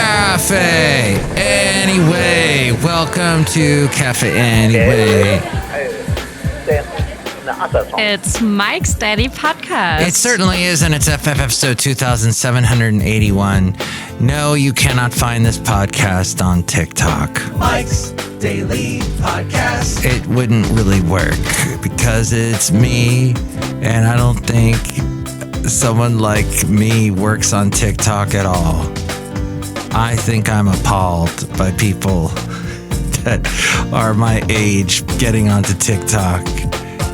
Cafe Anyway. Welcome to Cafe Anyway. It's Mike's Daily Podcast. It certainly is, and it's FF episode 2781. No, you cannot find this podcast on TikTok. Mike's Daily Podcast. It wouldn't really work because it's me, and I don't think someone like me works on TikTok at all. I think I'm appalled by people that are my age getting onto TikTok.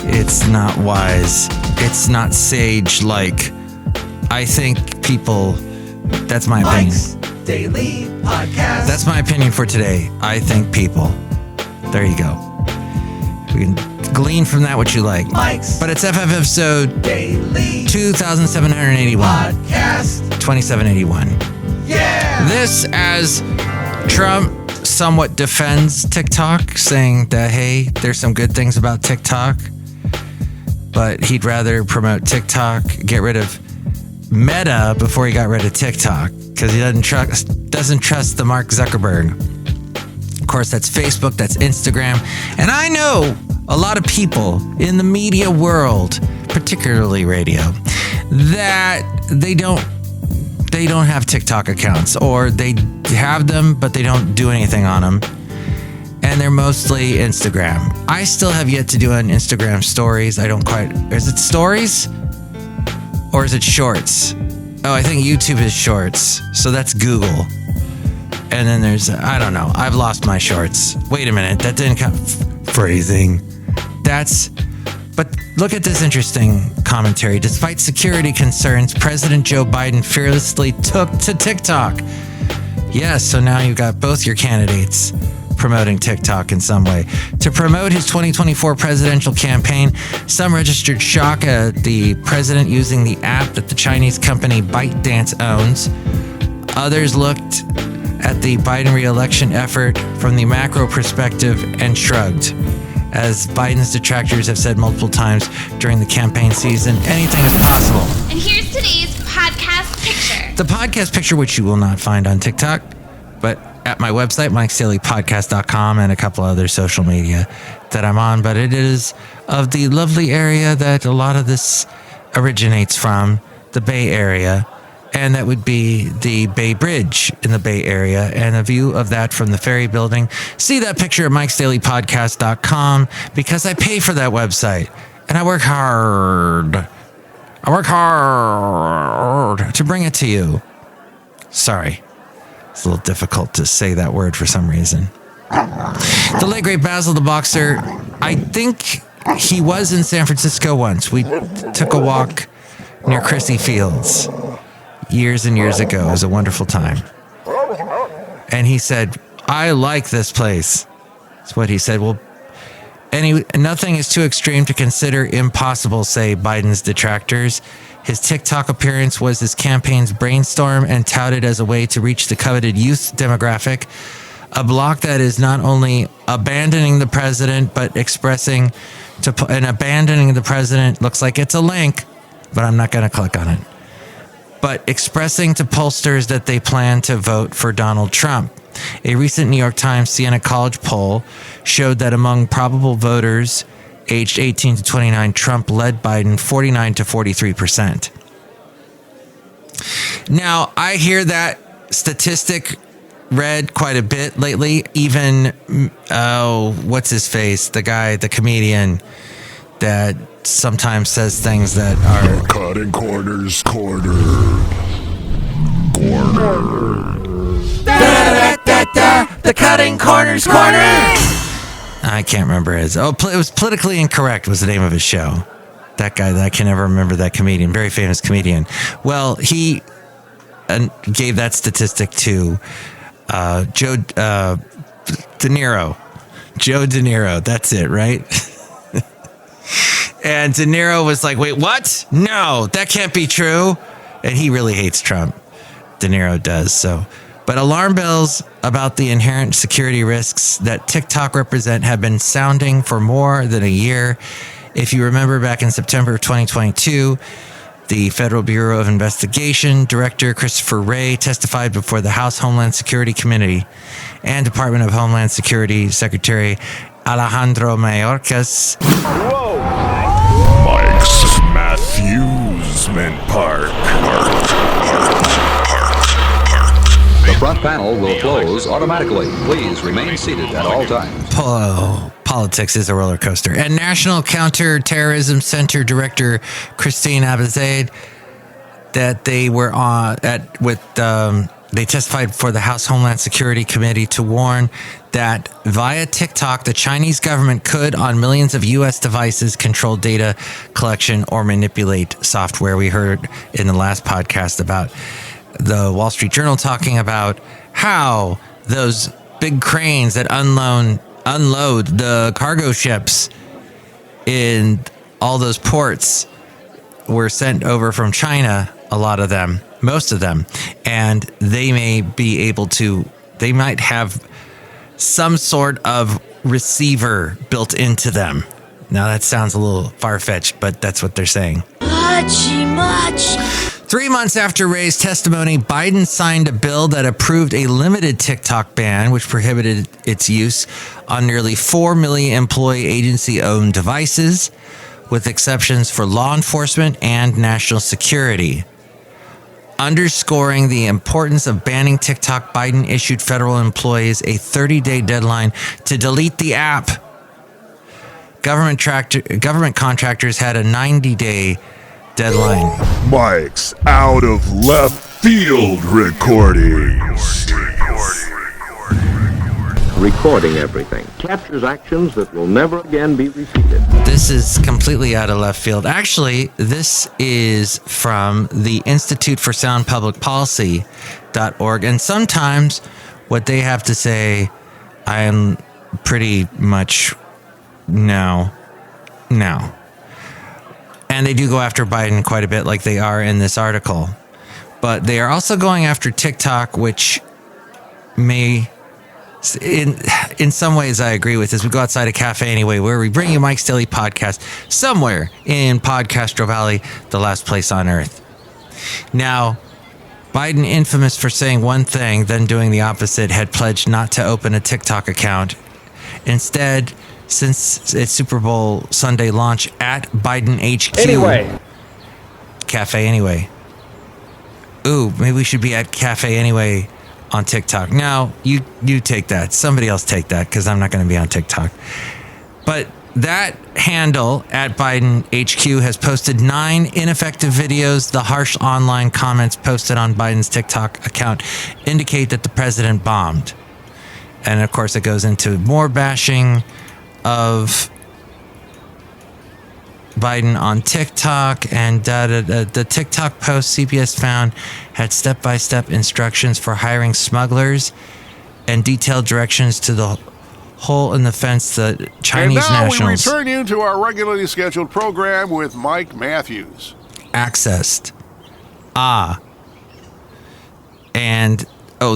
It's not wise. It's not sage-like. I think people... That's my opinion. Mike's Daily Podcast. That's my opinion for today. I think people. There you go. We can glean from that what you like. Mike's But it's FF episode Daily 2781. Podcast. 2781. Yeah. This as Trump somewhat defends TikTok, saying that, hey, there's some good things about TikTok, but he'd rather promote TikTok, get rid of Meta before he got rid of TikTok, because he doesn't trust the Mark Zuckerberg. Of course, that's Facebook, that's Instagram. And I know a lot of people in the media world, particularly radio, that they don't have TikTok accounts, or they have them, but they don't do anything on them. And they're mostly Instagram. I still have yet to do an Instagram stories. Is it stories? Or is it shorts? Oh, I think YouTube is shorts. So that's Google. And then I don't know. I've lost my shorts. Wait a minute. That didn't come. Phrasing. But look at this interesting commentary. Despite security concerns, President Joe Biden fearlessly took to TikTok. Yes, so now you've got both your candidates promoting TikTok in some way. To promote his 2024 presidential campaign, some registered shock at the president using the app that the Chinese company ByteDance owns. Others looked at the Biden re-election effort from the macro perspective and shrugged. As Biden's detractors have said multiple times during the campaign season, anything is possible. And here's today's podcast picture. The podcast picture, which you will not find on TikTok, but at my website, mikesdailypodcast.com, and a couple other social media that I'm on. But it is of the lovely area that a lot of this originates from, the Bay Area. And that would be the Bay Bridge in the Bay Area, and a view of that from the Ferry Building. See that picture at mikesdailypodcast.com, because I pay for that website, and I work hard. To bring it to you. Sorry. It's a little difficult to say that word for some reason. The late great Basil the Boxer, I think he was in San Francisco once. We took a walk near Crissy Fields years and years ago. It was a wonderful time. And he said, I like this place. That's what he said. Well, nothing is too extreme to consider impossible, say Biden's detractors. His TikTok appearance was his campaign's brainstorm and touted as a way to reach the coveted youth demographic. A block that is not only abandoning the president, but expressing and abandoning the president looks like it's a link, but I'm not going to click on it. But expressing to pollsters that they plan to vote for Donald Trump. A recent New York Times Siena College poll showed that among probable voters aged 18 to 29, Trump led Biden 49 to 43%. Now, I hear that statistic read quite a bit lately. Even, what's his face? The comedian that sometimes says things that are... Cutting corners, corner. The Cutting Corners Corner! I can't remember his. It was Politically Incorrect was the name of his show. That guy, I can never remember that comedian. Very famous comedian. Well, he gave that statistic to Joe De Niro. Joe De Niro. That's it, right? And De Niro was like, wait, what? No, that can't be true. And he really hates Trump. De Niro does, so... But alarm bells about the inherent security risks that TikTok represent have been sounding for more than a year. If you remember back in September of 2022, The Federal Bureau of Investigation Director Christopher Wray testified before the House Homeland Security Committee, and Department of Homeland Security Secretary Alejandro Mayorkas. Mike's Matthewsman Park. The front panel will close automatically. Please remain seated at all times. Politics is a roller coaster. And National Counterterrorism Center Director Christine Abizaid, that they were they testified before the House Homeland Security Committee to warn that via TikTok, the Chinese government could, on millions of U.S. devices, control data collection or manipulate software. We heard in the last podcast about the Wall Street Journal talking about how those big cranes that unload the cargo ships in all those ports were sent over from China, a lot of them, most of them, and they might have some sort of receiver built into them. Now that sounds a little far-fetched, but that's what they're saying. Much. 3 months after Wray's testimony, Biden signed a bill that approved a limited TikTok ban, which prohibited its use on nearly 4 million employee agency-owned devices, with exceptions for law enforcement and national security. Underscoring the importance of banning TikTok, Biden issued federal employees a 30-day deadline to delete the app. Government contractors had a 90-day deadline. Mike's out of left field recordings. Recording everything captures actions that will never again be repeated. This is completely out of left field. Actually, this is from the Institute for Sound Public Policy.org. And sometimes what they have to say, I am pretty much no. And they do go after Biden quite a bit, like they are in this article. But they are also going after TikTok, which may, in some ways, I agree with this. We go outside a cafe anyway, where we bring you Mike's Daily Podcast, somewhere in Podcastro Valley, the last place on earth. Now, Biden, infamous for saying one thing, then doing the opposite, had pledged not to open a TikTok account. Instead, since its Super Bowl Sunday launch at Biden HQ. Cafe Anyway. Ooh, maybe we should be at Cafe Anyway on TikTok. No, you take that. Somebody else take that, because I'm not going to be on TikTok. But that handle at Biden HQ has posted 9 ineffective videos. The harsh online comments posted on Biden's TikTok account indicate that the president bombed. And of course, it goes into more bashing of Biden on TikTok, and the TikTok post CBS found had step-by-step instructions for hiring smugglers and detailed directions to the hole in the fence that Chinese nationals we return you to our regularly scheduled program with Mike Matthews. Accessed. And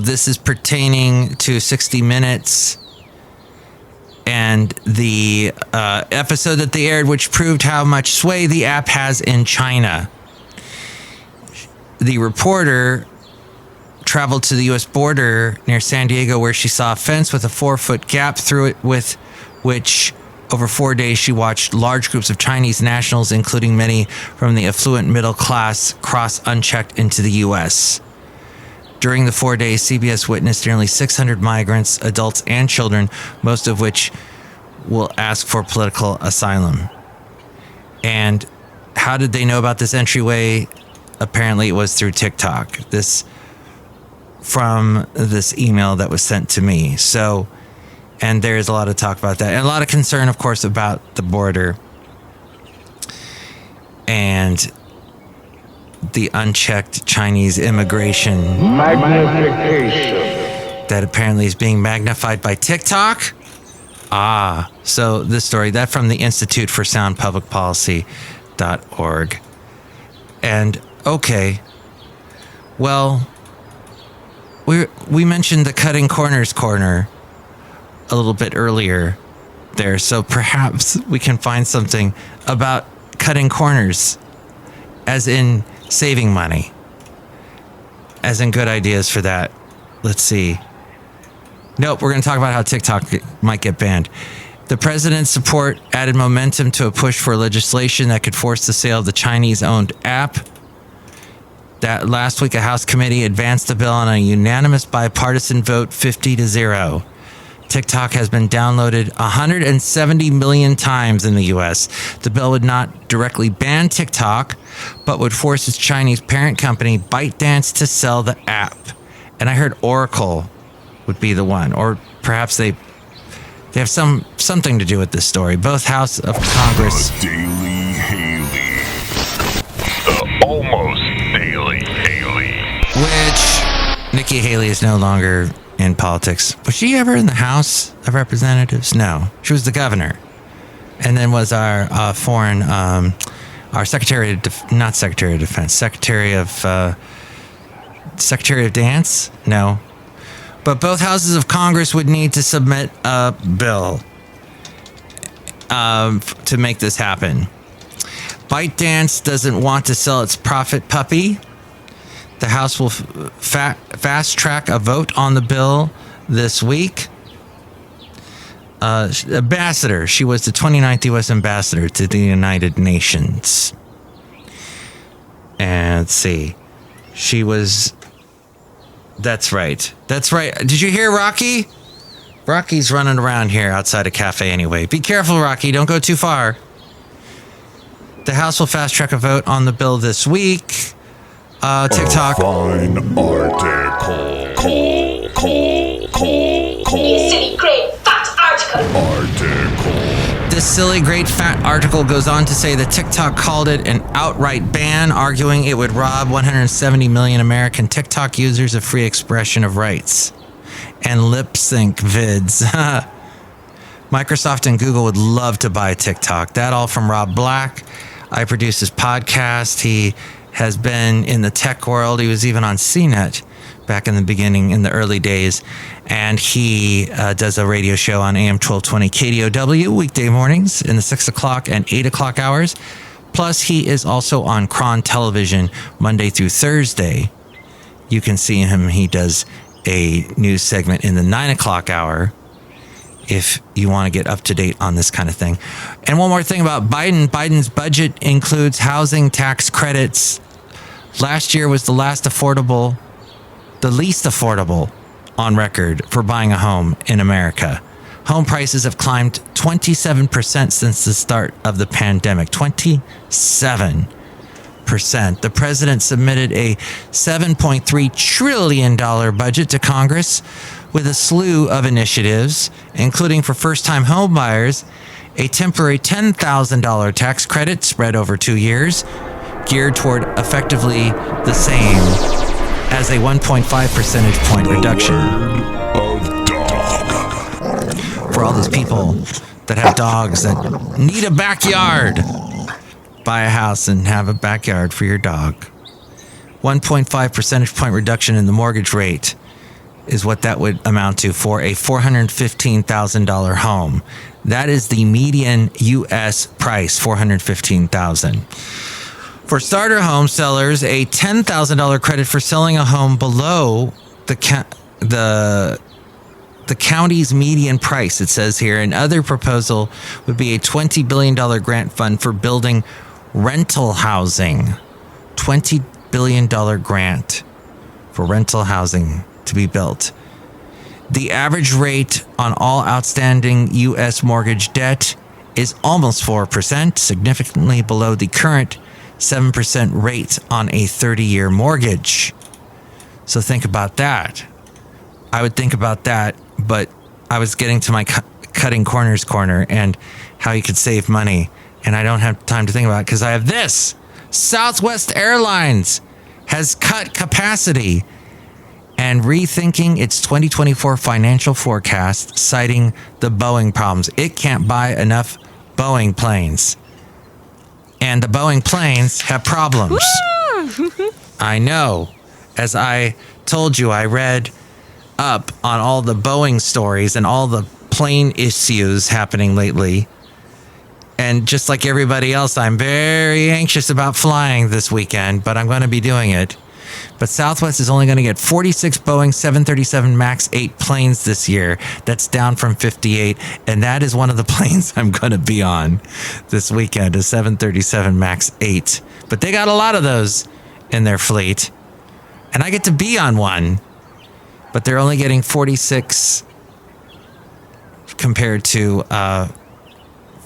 this is pertaining to 60 Minutes and the episode that they aired, which proved how much sway the app has in China. The reporter traveled to the U.S. border near San Diego, where she saw a fence with a 4-foot gap through it, with which over 4 days she watched large groups of Chinese nationals, including many from the affluent middle class, cross unchecked into the U.S. During the 4 days, CBS witnessed nearly 600 migrants, adults and children, most of which will ask for political asylum. And how did they know about this entryway? Apparently it was through TikTok. This from this email that was sent to me. So, and there's a lot of talk about that, and a lot of concern, of course, about the border and the unchecked Chinese immigration Magnification. that apparently is being magnified by TikTok. So this story, that from the Institute for Sound Public Policy.org. And okay, well, we mentioned the cutting corners corner a little bit earlier there, so perhaps we can find something about cutting corners, as in saving money. As in good ideas for that. Let's see. Nope, we're going to talk about how TikTok might get banned. The president's support added momentum to a push for legislation that could force the sale of the Chinese-owned app. That last week, a House committee advanced the bill on a unanimous bipartisan vote, 50-0. TikTok has been downloaded 170 million times in the U.S. The bill would not directly ban TikTok, but would force its Chinese parent company, ByteDance, to sell the app. And I heard Oracle would be the one, or perhaps they have something to do with this story. Both House of Congress. The Daily Haley. The almost Daily Haley. Which Nikki Haley is no longer in politics. Was she ever in the House of Representatives? No, she was the governor, and then was our our Secretary of not Secretary of Defense, Secretary of Dance. No, but both houses of Congress would need to submit a bill to make this happen. ByteDance doesn't want to sell its profit puppy. The House will fast track a vote on the bill this week. Ambassador. She was the 29th U.S. ambassador to the United Nations. And let's see. She was... That's right. That's right. Did you hear Rocky? Rocky's running around here outside a cafe anyway. Be careful, Rocky. Don't go too far. The House will fast track a vote on the bill this week. TikTok. A fine article. You silly, great, fat article. This silly, great, fat article goes on to say that TikTok called it an outright ban, arguing it would rob 170 million American TikTok users of free expression of rights and lip sync vids. Microsoft and Google would love to buy TikTok. That all from Rob Black. I produce his podcast. He has been in the tech world. He was even on CNET back in the beginning, in the early days. And he does a radio show on AM 1220 KDOW weekday mornings in the 6 o'clock and 8 o'clock hours. Plus, he is also on Cron Television Monday through Thursday. You can see him. He does a news segment in the 9 o'clock hour if you want to get up to date on this kind of thing. And one more thing about Biden. Biden's budget includes housing tax credits. Last year was the least affordable on record for buying a home in America. Home prices have climbed 27% since the start of the pandemic. 27%. The president submitted a $7.3 trillion budget to Congress with a slew of initiatives, including for first-time home buyers, a temporary $10,000 tax credit spread over 2 years, geared toward effectively the same as a 1.5 percentage point reduction. For all those people that have dogs that need a backyard, buy a house and have a backyard for your dog. 1.5 percentage point reduction in the mortgage rate is what that would amount to for a $415,000 home. That is the median U.S. price, $415,000. For starter home sellers, a $10,000 credit for selling a home below the county's median price, it says here. Another proposal would be a $20 billion grant fund for building rental housing. $20 billion grant for rental housing to be built. The average rate on all outstanding U.S. mortgage debt is almost 4%, significantly below the current 7% rate on a 30-year mortgage. So think about that. I would think about that, but I was getting to my cutting corners corner and how you could save money, and I don't have time to think about it because I have this. Southwest Airlines has cut capacity and rethinking its 2024 financial forecast, citing the Boeing problems. It can't buy enough Boeing planes. And the Boeing planes have problems. I know. As I told you, I read up on all the Boeing stories and all the plane issues happening lately. And just like everybody else, I'm very anxious about flying this weekend, but I'm going to be doing it. But Southwest is only going to get 46 Boeing 737 MAX 8 planes this year. That's down from 58. And that is one of the planes I'm going to be on this weekend, a 737 MAX 8. But they got a lot of those in their fleet. And I get to be on one. But they're only getting 46 compared to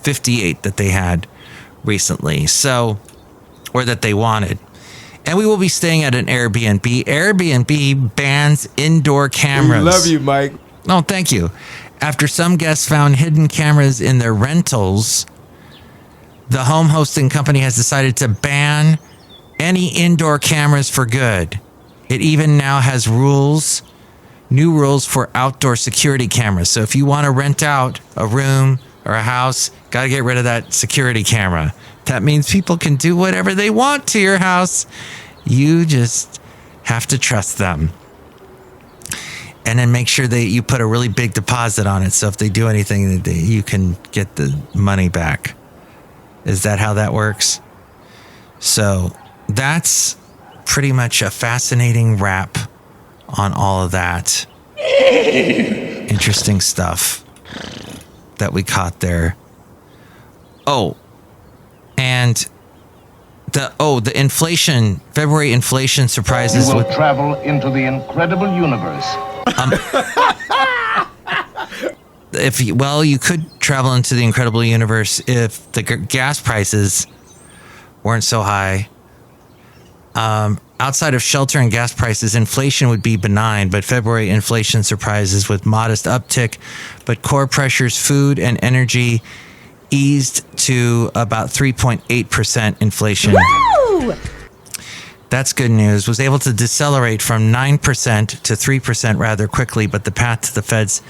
58 that they had recently. So, or that they wanted. And we will be staying at an Airbnb. Airbnb bans indoor cameras. We love you, Mike. Oh, thank you. After some guests found hidden cameras in their rentals, the home hosting company has decided to ban any indoor cameras for good. It even now has new rules for outdoor security cameras. So if you want to rent out a room or a house, got to get rid of that security camera. That means people can do whatever they want to your house. You just have to trust them. And then make sure that you put a really big deposit on it. So if they do anything, you can get the money back. Is that how that works? So that's pretty much a fascinating wrap on all of that. Interesting stuff that we caught there. Oh, and the inflation, February inflation surprises. You will travel into the incredible universe. You could travel into the incredible universe if the gas prices weren't so high. Outside of shelter and gas prices, inflation would be benign, but February inflation surprises with modest uptick, but core pressures, food and energy eased to about 3.8% inflation. Woo! That's good news. Was able to decelerate from 9% to 3% rather quickly, but the path to the Fed's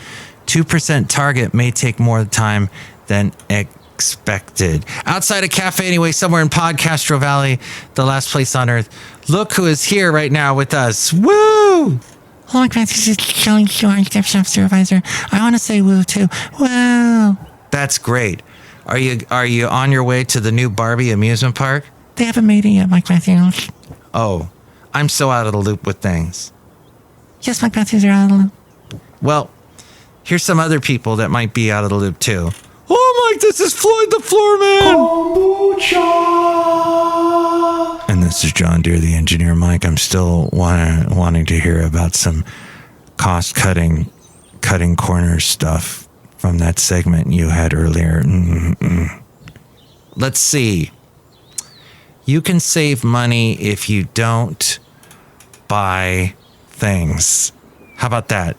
2% target may take more time than expected. Outside a cafe anyway, somewhere in Podcastro Valley, the last place on earth. Look who is here right now with us. Woo! Oh my God, this is Kelly George, Chef Supervisor. I want to say woo too. Woo! That's great. Are you on your way to the new Barbie amusement park? They haven't made it yet, Mike Matthews. Oh, I'm so out of the loop with things. Yes, Mike Matthews, you're out of the loop. Well, here's some other people that might be out of the loop too. Oh, Mike, this is Floyd the Floorman. Kombucha. And this is John Deere, the engineer. Mike, I'm still wanting to hear about some cutting corners stuff from that segment you had earlier. Let's see. You can save money if you don't buy things. How about that?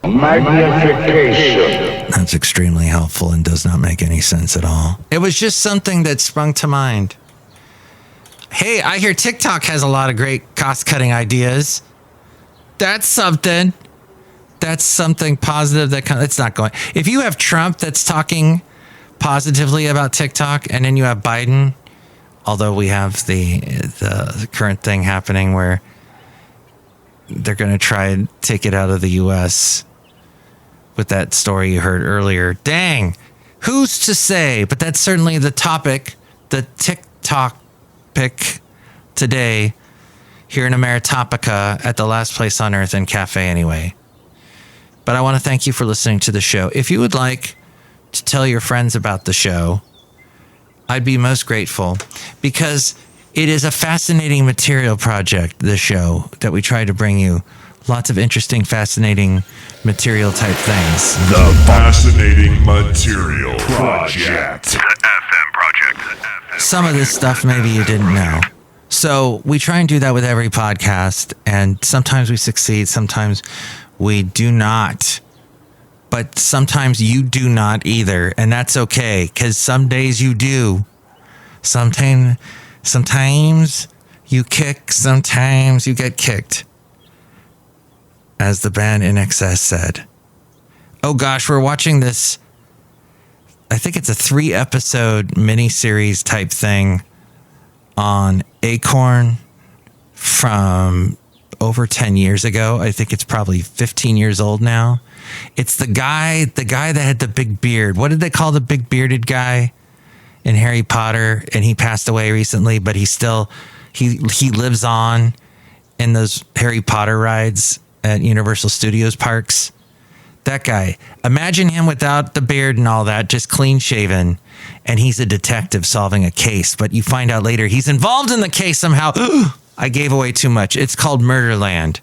Magnification. That's extremely helpful and does not make any sense at all. It was just something that sprung to mind. Hey, I hear TikTok has a lot of great cost-cutting ideas. That's something. That's something positive it's not going. If you have Trump that's talking positively about TikTok, and then you have Biden, although we have the current thing happening where they're going to try and take it out of the U.S. with that story you heard earlier. Dang, who's to say? But that's certainly the topic, the TikTok pick today here in Ameritopica at the last place on earth and cafe anyway. But I want to thank you for listening to the show. If you would like to tell your friends about the show, I'd be most grateful because it is a fascinating material project, this show, that we try to bring you. Lots of interesting, fascinating material type things. The Fascinating Material Project. The FM Project. Some of this stuff maybe you didn't know. So we try and do that with every podcast, and sometimes we succeed, sometimes we do not. But sometimes you do not either, and that's okay, because some days you do. Sometimes you kick, sometimes you get kicked. As the band INXS said. Oh gosh, we're watching this. I think it's a 3-episode miniseries type thing on Acorn from over 10 years ago. I think it's probably 15 years old now. It's the guy that had the big beard. What did they call the big bearded guy? in Harry Potter, and he passed away recently, but he lives on in those Harry Potter rides at Universal Studios parks. That guy, imagine him without the beard and all that, just clean shaven, and he's a detective solving a case, but you find out later he's involved in the case somehow. I gave away too much. It's called Murderland.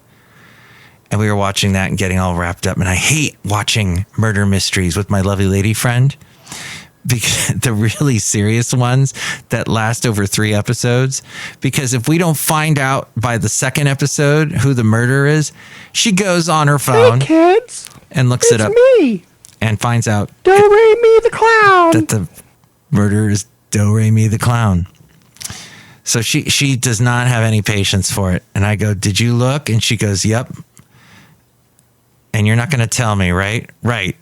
And we were watching that and getting all wrapped up. And I hate watching murder mysteries with my lovely lady friend, because the really serious ones that last over 3 episodes, because if we don't find out by the second episode who the murderer is, she goes on her phone kids, and looks it up me, and finds out Do-Re-Mi the Clown. that the murderer is Do-Re-Mi the Clown. So she does not have any patience for it. And I go, did you look? And she goes, yep. And you're not going to tell me, right? Right.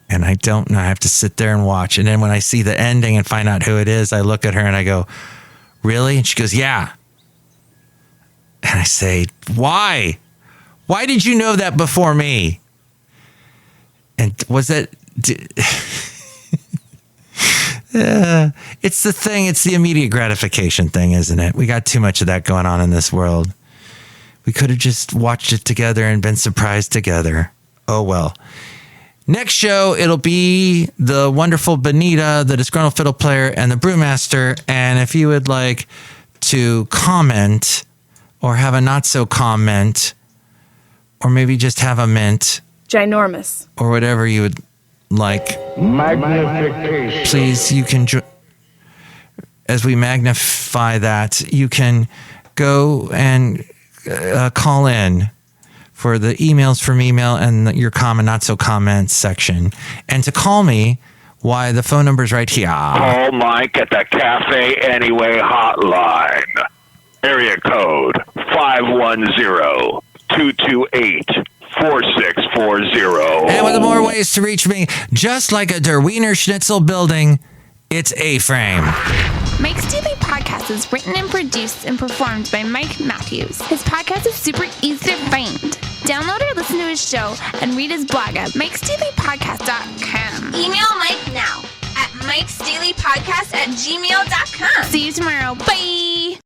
And I don't know. I have to sit there and watch. And then when I see the ending and find out who it is, I look at her and I go, really? And she goes, yeah. And I say, why? Why did you know that before me? And was it... it's the thing. It's the immediate gratification thing, isn't it? We got too much of that going on in this world. We could have just watched it together and been surprised together. Oh, well. Next show, it'll be the wonderful Benita, the disgruntled fiddle player, and the brewmaster. And if you would like to comment or have a not so comment, or maybe just have a mint, ginormous, or whatever you would like, Magnification. please, you can, as we magnify that, you can go and call in for the emails from email and your comment, not so comments section. And to call me, why, the phone number's right here. Call Mike at the Cafe Anyway hotline. Area code 510-228-4640. And with more ways to reach me, just like a Der Wiener Schnitzel building, it's A-Frame. Mike's Daily Podcast is written and produced and performed by Mike Matthews. His podcast is super easy to find. Download or listen to his show and read his blog at mikesdailypodcast.com. Email Mike now at mikesdailypodcast@gmail.com. See you tomorrow. Bye!